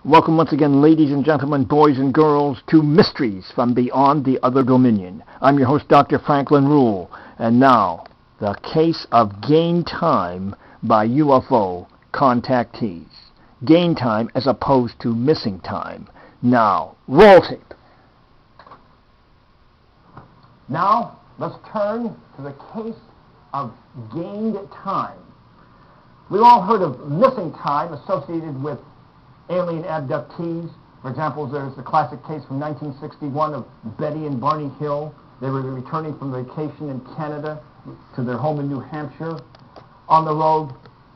Welcome once again, ladies and gentlemen, boys and girls, to Mysteries from Beyond the Other Dominion. I'm your host, Dr. Franklin Ruehl, and now, the case of gain time by UFO contactees. Gain time as opposed to missing time. Now, roll tape. Now, let's turn to the case of gained time. We've all heard of missing time associated with alien abductees. For example, there's the classic case from 1961 of Betty and Barney Hill. They were returning from vacation in Canada to their home in New Hampshire. On the road,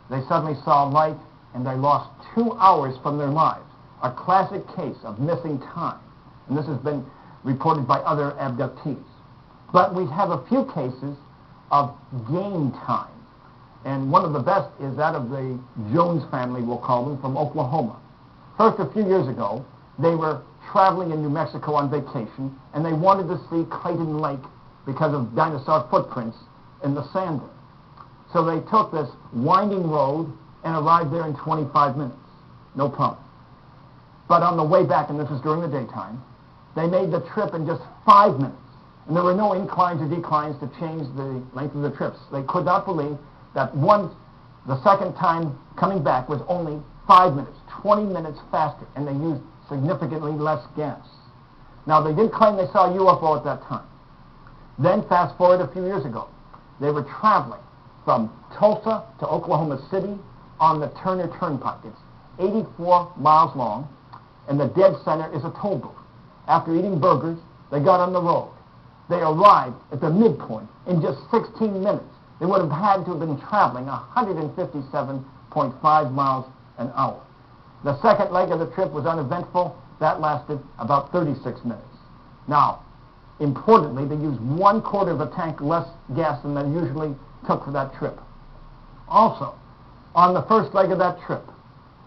they suddenly saw light, and they lost 2 hours from their lives. A classic case of missing time. And this has been reported by other abductees. But we have a few cases of gain time. And one of the best is that of the Jones family, we'll call them, from Oklahoma. First, a few years ago, they were traveling in New Mexico on vacation, and they wanted to see Clayton Lake because of dinosaur footprints in the sand there. So they took this winding road and arrived there in 25 minutes. No problem. But on the way back, and this was during the daytime, they made the trip in just 5 minutes. And there were no inclines or declines to change the length of the trips. They could not believe that the second time coming back was only 5 minutes, 20 minutes faster, and they used significantly less gas. Now, they did claim they saw a UFO at that time. Then, fast forward a few years ago, they were traveling from Tulsa to Oklahoma City on the Turner Turnpike. It's 84 miles long, and the dead center is a toll booth. After eating burgers, they got on the road. They arrived at the midpoint in just 16 minutes. They would have had to have been traveling 157.5 miles an hour. The second leg of the trip was uneventful. That lasted about 36 minutes. Now, importantly, they used 1/4 of a tank less gas than they usually took for that trip. Also, on the first leg of that trip,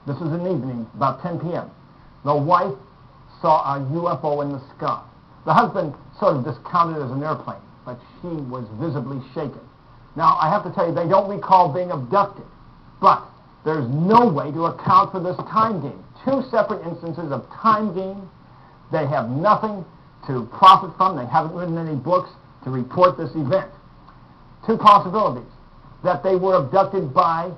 this was in the evening, about 10 p.m., the wife saw a UFO in the sky. The husband sort of discounted it as an airplane, but she was visibly shaken. Now, I have to tell you, they don't recall being abducted, but there's no way to account for this time gain. 2 separate instances of time gain. They have nothing to profit from. They haven't written any books to report this event. 2 possibilities: that they were abducted by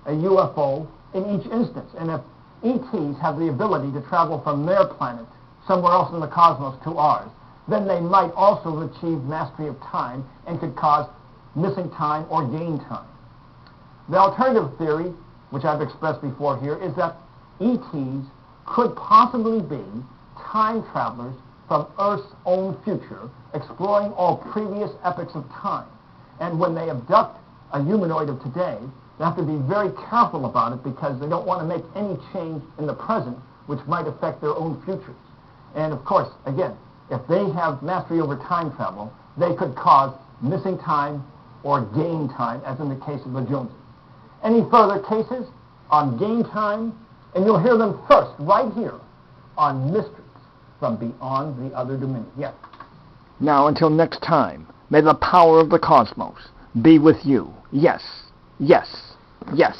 a UFO in each instance. And if ETs have the ability to travel from their planet somewhere else in the cosmos to ours, then they might also achieve mastery of time and could cause missing time or gain time. The alternative theory, which I've expressed before here, is that ETs could possibly be time travelers from Earth's own future, exploring all previous epochs of time. And when they abduct a humanoid of today, they have to be very careful about it because they don't want to make any change in the present which might affect their own futures. And of course, again, if they have mastery over time travel, they could cause missing time or gain time, as in the case of the Joneses. Any further cases on gain time, and you'll hear them first right here on Mysteries from Beyond the Other Dominion. Yes. Now, until next time, may the power of the cosmos be with you. Yes, yes, yes.